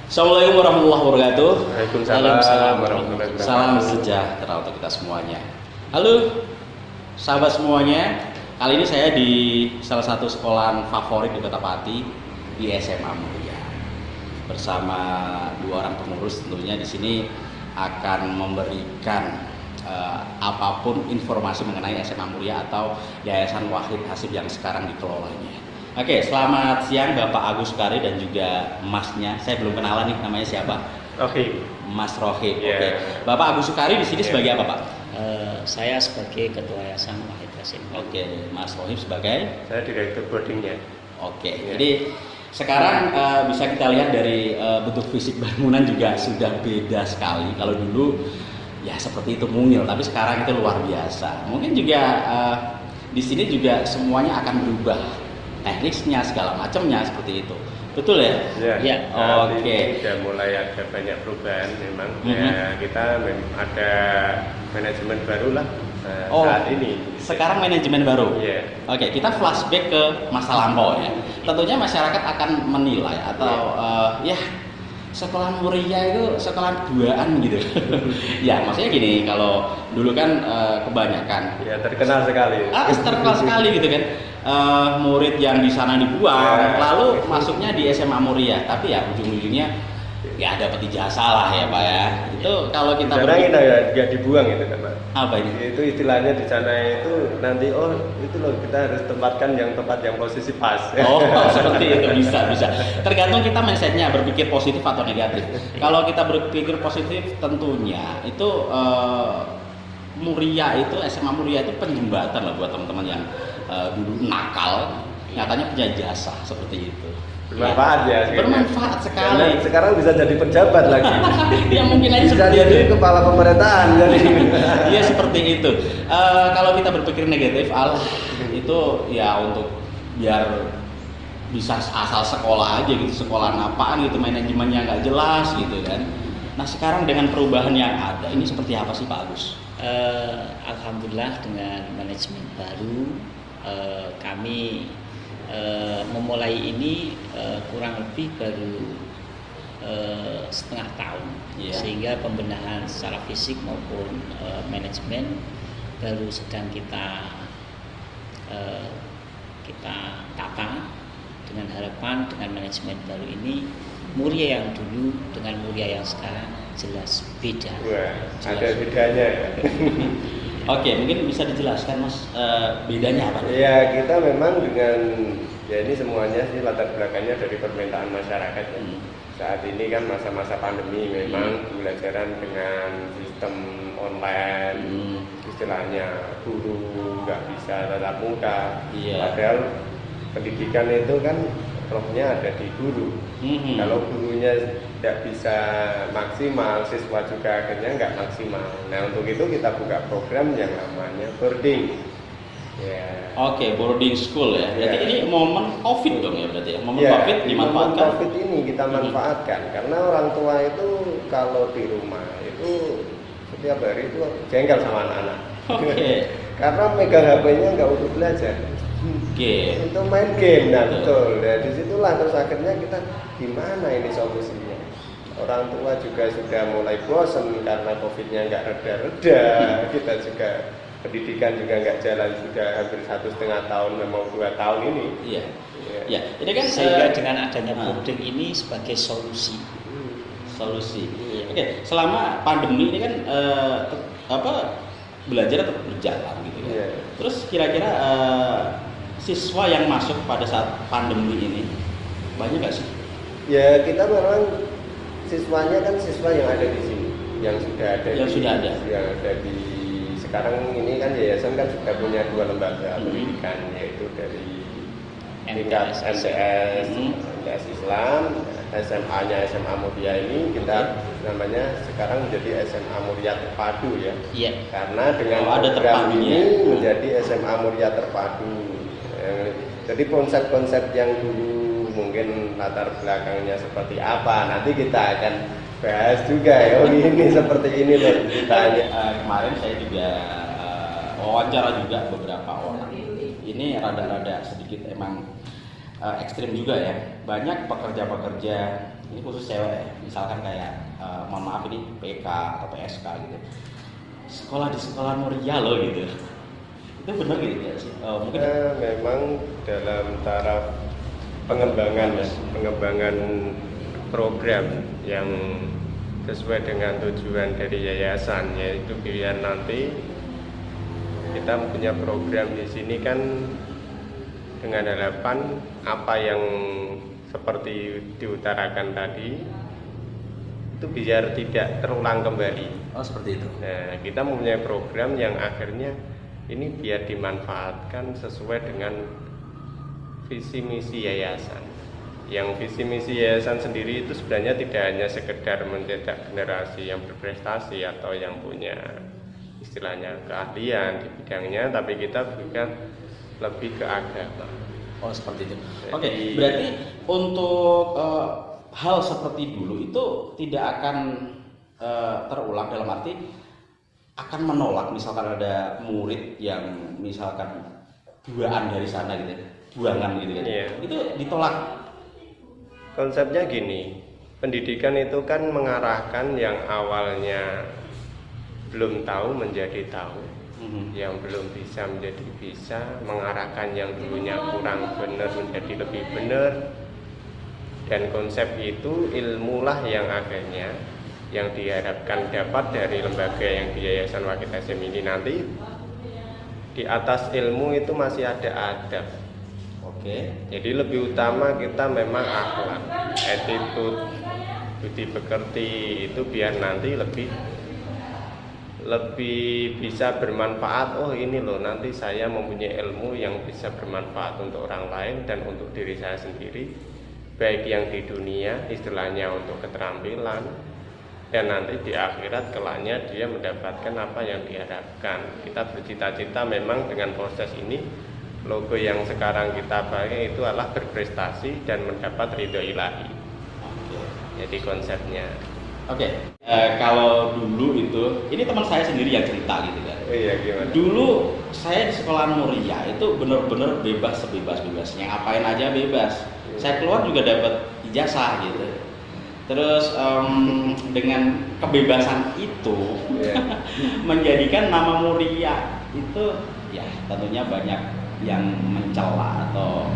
Assalamualaikum warahmatullahi wabarakatuh. Waalaikumsalam warahmatullahi wabarakatuh. Salam sejahtera untuk kita semuanya. Halo sahabat semuanya. Kali ini saya di salah satu sekolahan favorit di Kota Pati, di SMA Muria. Bersama dua orang pengurus tentunya di sini akan memberikan apapun informasi mengenai SMA Muria atau Yayasan Wahid Hasyim yang sekarang dikelolanya. Oke, selamat siang Bapak Agus Sukari dan juga Masnya. Saya belum kenalan nih, namanya siapa? Oke. Mas Rohim. Yeah. Oke. Bapak Agus Sukari di sini sebagai apa, Pak? Saya sebagai Ketua Yayasan Wahid Hasyim. Oke, Mas Rohim sebagai? Saya direktur boardingnya. Oke. Yeah. Jadi sekarang bisa kita lihat dari bentuk fisik bangunan juga sudah beda sekali. Kalau dulu ya seperti itu mungil, tapi sekarang itu luar biasa. Mungkin juga di sini juga semuanya akan berubah. Teknisnya segala macamnya seperti itu, betul ya? Ya. Oke. Sudah mulai ada banyak perubahan memang. Ya, kita ada manajemen baru lah saat ini. Sekarang manajemen baru. Iya. Oke, kita flashback ke masa lampau ya. Tentunya masyarakat akan menilai atau ya sekolah Muria itu sekolah duaan gitu. Ya, maksudnya gini, kalau dulu kan kebanyakan Ya, terkenal sekali. terkenal sekali gitu kan. Murid yang di sana dibuang, lalu masuknya di SMA Muria, tapi ya ujung-ujungnya ya dapat ijazah lah ya Pak ya. Itu kalau kita Kita ya dia dibuang itu kan Pak. Apa ini? Itu istilahnya di sana itu nanti itu loh kita harus tempatkan yang tempat yang posisi pas. Oh seperti itu, bisa. Tergantung kita mindsetnya berpikir positif atau negatif. Kalau kita berpikir positif tentunya itu Muria itu SMA Muria itu penjembatan lah buat teman-teman yang dulu nakal, nyatanya punya jasa seperti itu. Bermanfaat ya. Bermanfaat sekali. Karena sekarang bisa jadi pejabat lagi. Ya mungkin aja Bisa seperti jadi itu. kepala pemerintahan jadi. Iya seperti itu. Kalau kita berpikir negatif, itu ya untuk biar bisa asal sekolah aja gitu, sekolahan apaan gitu, manajemennya nggak jelas gitu kan. Nah sekarang dengan perubahan yang ada, ini seperti apa sih Pak Agus? Alhamdulillah dengan manajemen baru kami memulai ini kurang lebih baru setengah tahun, sehingga pembenahan secara fisik maupun manajemen baru sedang kita tata dengan harapan dengan manajemen baru ini Muria yang dulu dengan Muria yang sekarang jelas beda. Wah, ada bedanya. Oke, mungkin bisa dijelaskan Mas bedanya apa? Ya, kita memang dengan ya ini semuanya sih latar belakangnya dari permintaan masyarakat ya. Saat ini kan masa-masa pandemi memang pembelajaran dengan sistem online, istilahnya guru nggak bisa tatap muka. Padahal pendidikan itu kan rohnya ada di guru. Kalau gurunya tidak bisa maksimal, siswa juga akhirnya nggak maksimal. Nah untuk itu kita buka program yang namanya boarding. Ya. Oke, boarding school ya. Berarti ini momen COVID dong ya berarti ya. Momen Ya, COVID dimanfaatkan. momen COVID ini kita manfaatkan karena orang tua itu kalau di rumah itu setiap hari itu jengkel sama anak-anak. Oke. Karena megang HP-nya nggak untuk belajar. Untuk main game, nah betul. Nah disitulah terus akhirnya kita gimana ini solusinya. Orang tua juga sudah mulai bosan karena COVID-nya nggak reda-reda. Kita juga pendidikan juga nggak jalan sudah hampir 1,5 tahun, memang 2 tahun ini. Iya. Ya, ini kan sehingga dengan adanya boarding ini sebagai solusi. Oke, selama pandemi ini kan belajar tetap berjalan gitu ya. Yeah. Terus kira-kira siswa yang masuk pada saat pandemi ini banyak nggak sih? Ya kita memang siswanya kan siswa yang ada di sini, yang sudah ada. Yang ada di sekarang ini kan yayasan kan sudah punya 2 lembaga pendidikan, yaitu dari tingkat MTS, MTS Islam, SMA-nya SMA Muria ini kita namanya sekarang menjadi SMA Muria Terpadu ya. Iya. Karena dengan ada program terpadunya. ini menjadi SMA Muria Terpadu. Jadi konsep-konsep yang dulu mungkin latar belakangnya seperti apa nanti kita akan bahas juga ya. Ini seperti ini loh ceritanya. Kemarin saya juga wawancara juga beberapa orang. Ini rada-rada sedikit emang ekstrim juga ya. Banyak pekerja-pekerja ini khusus cewek, misalkan kayak mohon maaf ini PK atau PSK gitu, sekolah di sekolah muria loh gitu, itu benar gitu ya sih? Mungkin memang dalam taraf pengembangan program yang sesuai dengan tujuan dari yayasan, yaitu biar nanti kita punya program di sini kan dengan harapan apa yang seperti diutarakan tadi itu biar tidak terulang kembali. oh seperti itu. Nah, kita mempunyai program yang akhirnya ini biar dimanfaatkan sesuai dengan visi misi yayasan. Yang visi misi yayasan sendiri itu sebenarnya tidak hanya sekedar mencetak generasi yang berprestasi atau yang punya istilahnya keahlian di bidangnya, tapi kita juga lebih ke agama. Oh seperti itu. Jadi, Oke, berarti untuk hal seperti dulu itu tidak akan terulang, dalam arti akan menolak misalkan ada murid yang misalkan duaan dari sana gitu, buangan gitu kan. Iya. Itu ditolak. Konsepnya gini, pendidikan itu kan mengarahkan yang awalnya belum tahu menjadi tahu, yang belum bisa menjadi bisa, mengarahkan yang dulunya kurang benar menjadi lebih benar. Dan konsep itu ilmulah yang akhirnya yang diharapkan dapat dari lembaga yang di Yayasan Wakit SM ini. Nanti di atas ilmu itu masih ada adab. Oke. Jadi lebih utama kita memang akhlak, attitude, budi pekerti itu biar nanti lebih bisa bermanfaat. Oh ini loh, nanti saya mempunyai ilmu yang bisa bermanfaat untuk orang lain dan untuk diri saya sendiri, baik yang di dunia istilahnya untuk keterampilan, dan nanti di akhirat kelaknya dia mendapatkan apa yang diharapkan. Kita bercita-cita memang dengan proses ini, logo yang sekarang kita pakai itu adalah berprestasi dan mendapat ridho ilahi. Jadi konsepnya. Oke. Kalau dulu itu, ini teman saya sendiri yang cerita gitu kan. Oh iya, gimana? Dulu saya di sekolah muria itu benar-benar bebas sebebas-bebasnya, ngapain aja bebas. Saya keluar juga dapat ijazah gitu. Terus dengan kebebasan itu menjadikan nama muria itu ya tentunya banyak yang mencela atau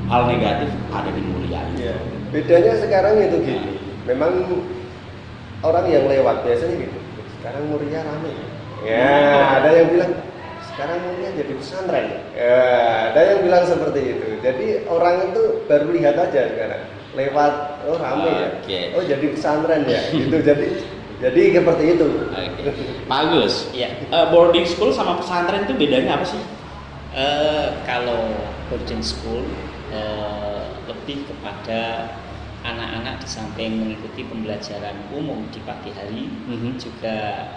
hal negatif ada di muria itu. Ya. Bedanya sekarang itu gini, memang orang yang lewat biasanya gitu, sekarang muria rame. Ya, ada yang bilang sekarang muria jadi pesantren. Ya, ada yang bilang seperti itu. Jadi orang itu baru lihat aja sekarang, lewat, oh rame ya, oh jadi pesantren ya, gitu. Jadi seperti itu. Pak Agus, ya. Boarding school sama pesantren itu bedanya apa sih? Kalau boarding school lebih kepada anak-anak di samping mengikuti pembelajaran umum di pagi hari, juga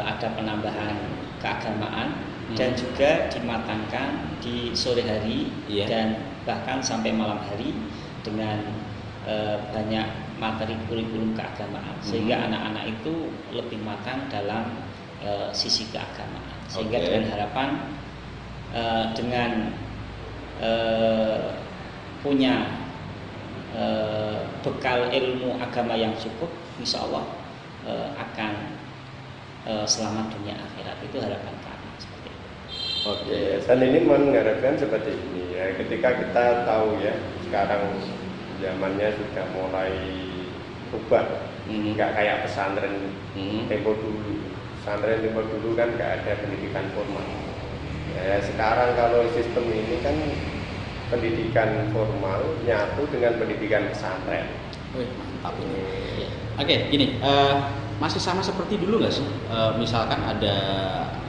ada penambahan keagamaan dan juga dimatangkan di sore hari dan bahkan sampai malam hari dengan banyak materi kurikulum keagamaan, sehingga anak-anak itu lebih matang dalam sisi keagamaan, sehingga dengan harapan dengan punya bekal ilmu agama yang cukup, insya Allah akan selamat dunia akhirat. Itu harapan kami seperti itu. Oke, dan ini mengharapkan seperti ini ya. Ketika kita tahu ya sekarang zamannya sudah mulai berubah, nggak kayak pesantren tempo dulu. Pesantren tempo dulu kan nggak ada pendidikan formal. Ya, sekarang kalau sistem ini kan pendidikan formal nyatu dengan pendidikan pesantren. Wih, mantap ini. Oke, gini, masih sama seperti dulu nggak sih? Misalkan ada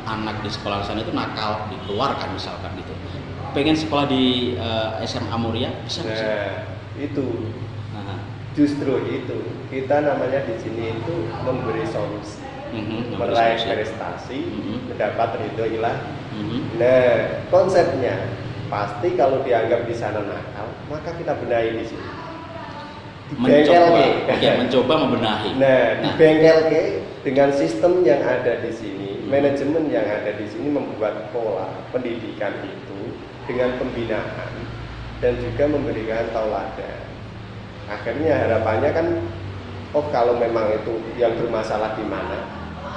anak di sekolah sana itu nakal, dikeluarkan misalkan gitu. Pengen sekolah di SMA Muria, bisa nggak sih? Itu. Justru itu kita namanya di sini itu memberi solusi, meraih prestasi, mendapat ridho ilahi. Nah, konsepnya pasti kalau dianggap di sana nakal, maka kita benahi di sini. Mencoba membenahi. Nah, di bengkel dengan sistem yang ada di sini, manajemen yang ada di sini membuat pola pendidikan itu dengan pembinaan dan juga memberikan tauladan. Akhirnya harapannya kan, oh kalau memang itu yang bermasalah di mana,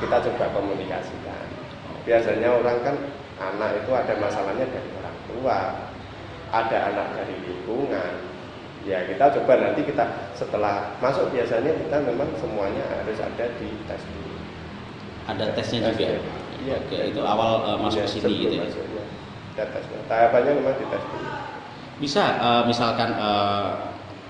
kita coba komunikasikan. Biasanya orang kan anak itu ada masalahnya dari orang tua, ada anak dari lingkungan. Ya kita coba nanti kita setelah masuk biasanya kita memang semuanya harus ada di tes dulu. Ada tesnya juga. Iya. Oke, itu awal masuk ke sini gitu ya. Masuknya. Kita tes. Tahapannya memang di tes dulu. Bisa misalkan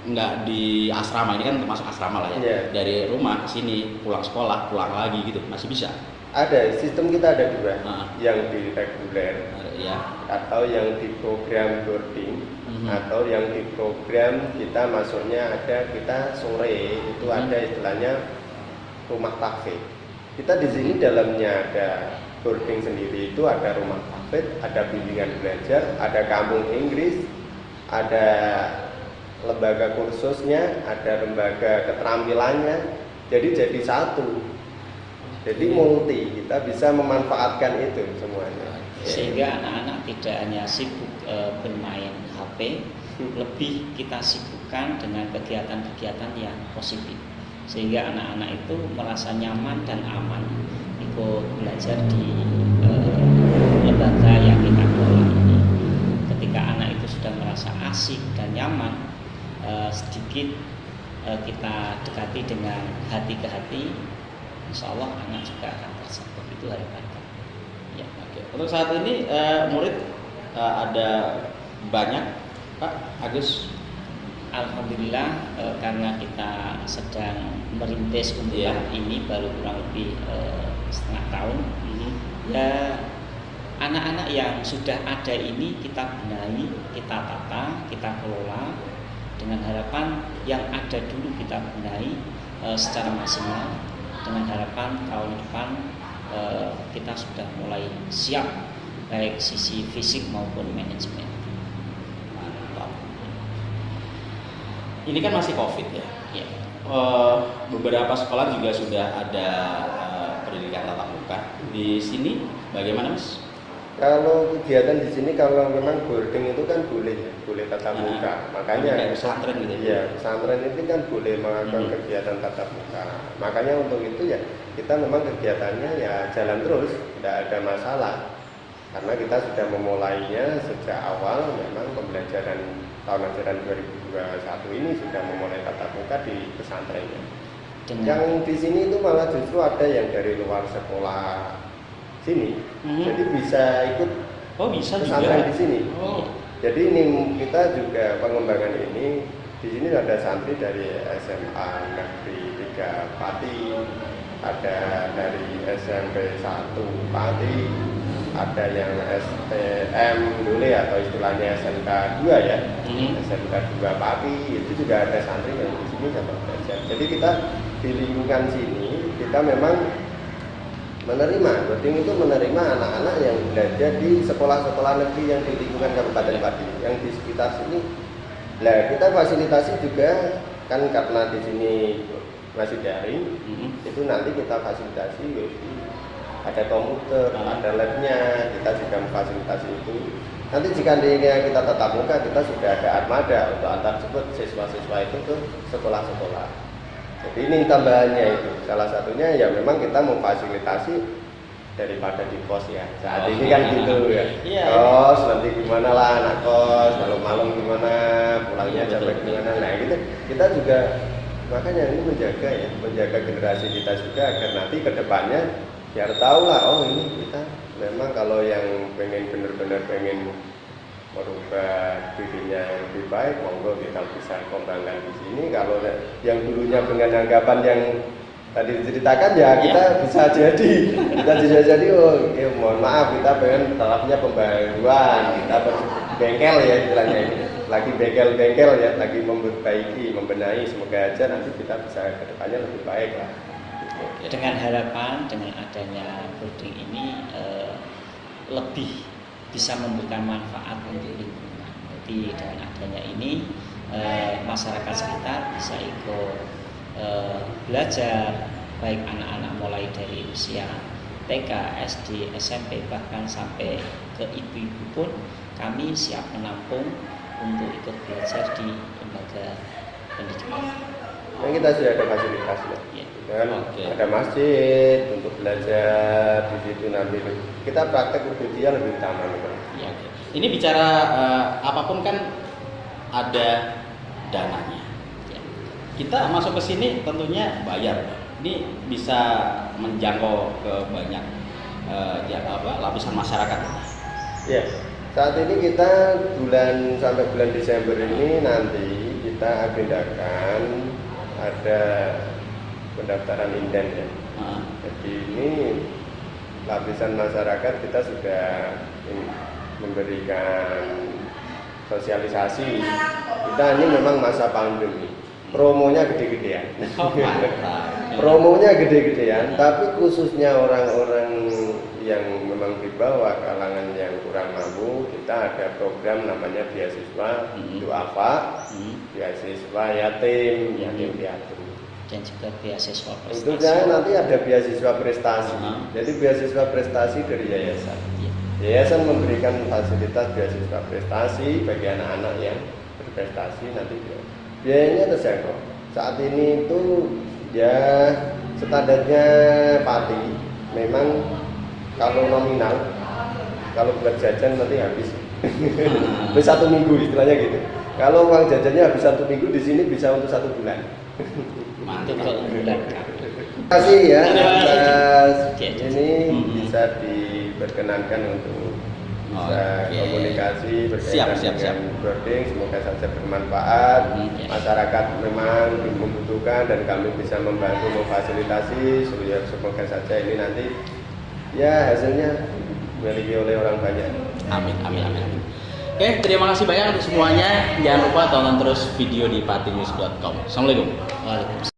nggak di asrama, ini kan termasuk asrama lah ya. Iya. Dari rumah ke sini, pulang sekolah, pulang lagi gitu, masih bisa. Ada, sistem kita ada dua, Ah. yang di reguler Ya. atau yang di program boarding, atau yang di program kita masuknya ada, kita sore itu ada istilahnya rumah kafe. Kita di sini dalamnya ada boarding sendiri, itu ada rumah kafe, ada bimbingan belajar, ada kampung Inggris, ada lembaga kursusnya, ada lembaga keterampilannya, jadi satu. Jadi multi, kita bisa memanfaatkan itu semuanya. Sehingga anak-anak tidak hanya sibuk bermain HP, lebih kita sibukkan dengan kegiatan-kegiatan yang positif, sehingga anak-anak itu merasa nyaman dan aman ikut belajar di lembaga yang kita kelola ini. Ketika anak itu sudah merasa asik dan nyaman, sedikit kita dekati dengan hati ke hati, insya Allah anak juga akan tersentuh. Itu harapan kami. Ya. Oke. Untuk saat ini murid ada banyak, Pak Agus? Alhamdulillah, karena kita sedang merintis untuk Iya. tahap ini baru kurang lebih setengah tahun. Ya, anak-anak yang sudah ada ini kita benahi, kita tata, kita kelola dengan harapan yang ada dulu kita benahi secara maksimal, dengan harapan tahun depan kita sudah mulai siap baik sisi fisik maupun manajemen. Mantap. Ini kan masih COVID ya. Ya. Beberapa sekolah juga sudah ada pendidikan tatap muka. Di sini bagaimana, Mas? Kalau kegiatan di sini, kalau memang boarding itu kan boleh tatap muka. Makanya kayak pesantren gitu ya? Iya, pesantren itu kan boleh melakukan kegiatan tatap muka. Makanya untuk itu ya kita memang kegiatannya ya jalan terus, tidak ada masalah. Karena kita sudah memulainya sejak awal, memang pembelajaran tahun ajaran 2021 ini sudah memulai tatap muka di pesantrennya. Yang di sini itu malah justru ada yang dari luar sekolah sini, jadi bisa ikut Bisa pesantren juga di sini. Oh. Jadi ini kita juga pengembangan ini di sini ada santri dari SMA Negeri 3 Pati, ada dari SMP 1 Pati, ada yang STM dulu atau istilahnya SMK 2 ya, SMK 2 Pati, itu juga ada santri yang di sini dapat belajar. Jadi kita di lingkungan sini kita memang menerima, boarding itu menerima anak-anak yang belajar di sekolah-sekolah negeri yang di lingkungan Kabupaten Pati, yang di sekitar sini. Nah, kita fasilitasi juga kan karena di sini masih daring, itu nanti kita fasilitasi wifi, ada komputer, ada labnya, kita juga memfasilitasi itu. Nanti jika kita tatap muka, kita sudah ada armada untuk antar jemput siswa-siswa itu ke sekolah-sekolah. Jadi ini tambahannya itu, salah satunya ya memang kita memfasilitasi daripada di kos ya. Saat ini kan gitu ya. Iya. Kos nanti gimana lah anak kos, malam-malam gimana, pulangnya capek gimana. Nah gitu, kita juga makanya ini menjaga generasi kita juga agar nanti kedepannya biar tahu lah, oh ini kita memang kalau yang benar-benar pengen merubah dirinya yang lebih baik, monggo kita bisa kembangkan di sini. Kalau yang dulunya dengan anggapan yang tadi diceritakan ya kita bisa jadi oh ya, mohon maaf kita pengen tarafnya pembaruan, kita bengkel ya istilahnya ini, lagi bengkel ya, lagi memperbaiki, membenahi, semoga aja nanti kita bisa kedepannya lebih baik lah. Dengan harapan dengan adanya boarding ini lebih bisa memberikan manfaat untuk lingkungan. Jadi dengan adanya ini masyarakat sekitar bisa ikut belajar, baik anak-anak mulai dari usia TK, SD, SMP, bahkan sampai ke ibu-ibu pun kami siap menampung untuk ikut belajar di lembaga pendidikan. Yang kita sudah ada fasilitasnya. Ya. Dan Oke. ada masjid untuk belajar di situ nanti. Kita praktek dia lebih utama memang. Ya. Ini bicara apapun kan ada dananya. Ya. Kita masuk ke sini tentunya bayar. Ini bisa menjangkau ke banyak lapisan masyarakat. Ya, saat ini kita sampai bulan Desember ini nanti kita agendakan ada pendaftaran inden ya. Jadi ini lapisan masyarakat kita sudah memberikan sosialisasi. Kita ini memang masa pandemi, promonya gede-gedean. Promonya gede-gedean, tapi khususnya orang-orang yang memang di bawah kalangan yang kurang mampu, kita ada program namanya beasiswa duafa, beasiswa yatim piatu. Dan juga beasiswa prestasi. Tentunya nanti ada beasiswa prestasi. Jadi beasiswa prestasi dari yayasan. Ya. Yayasan memberikan fasilitas beasiswa prestasi bagi anak-anak yang berprestasi nanti biayanya terjangkau. Saat ini itu ya standarnya Pati memang kalau nominal, kalau buat jajan nanti habis. Habis 1 minggu istilahnya gitu. Kalau uang jajannya habis 1 minggu, di sini bisa untuk 1 bulan. Mantap. Untuk bulan. Terima kasih ya atas Oke. ini bisa diperkenankan untuk bisa Oke. komunikasi Siap. berkaitan dengan boarding. Semoga saja bermanfaat. Ya. Masyarakat memang membutuhkan dan kami bisa membantu memfasilitasi. Semoga saja ini nanti ya hasilnya dimiliki oleh orang banyak. Amin. Oke, terima kasih banyak untuk semuanya. Jangan lupa tonton terus video di patinews.com. Assalamualaikum. Waalaikumsalam.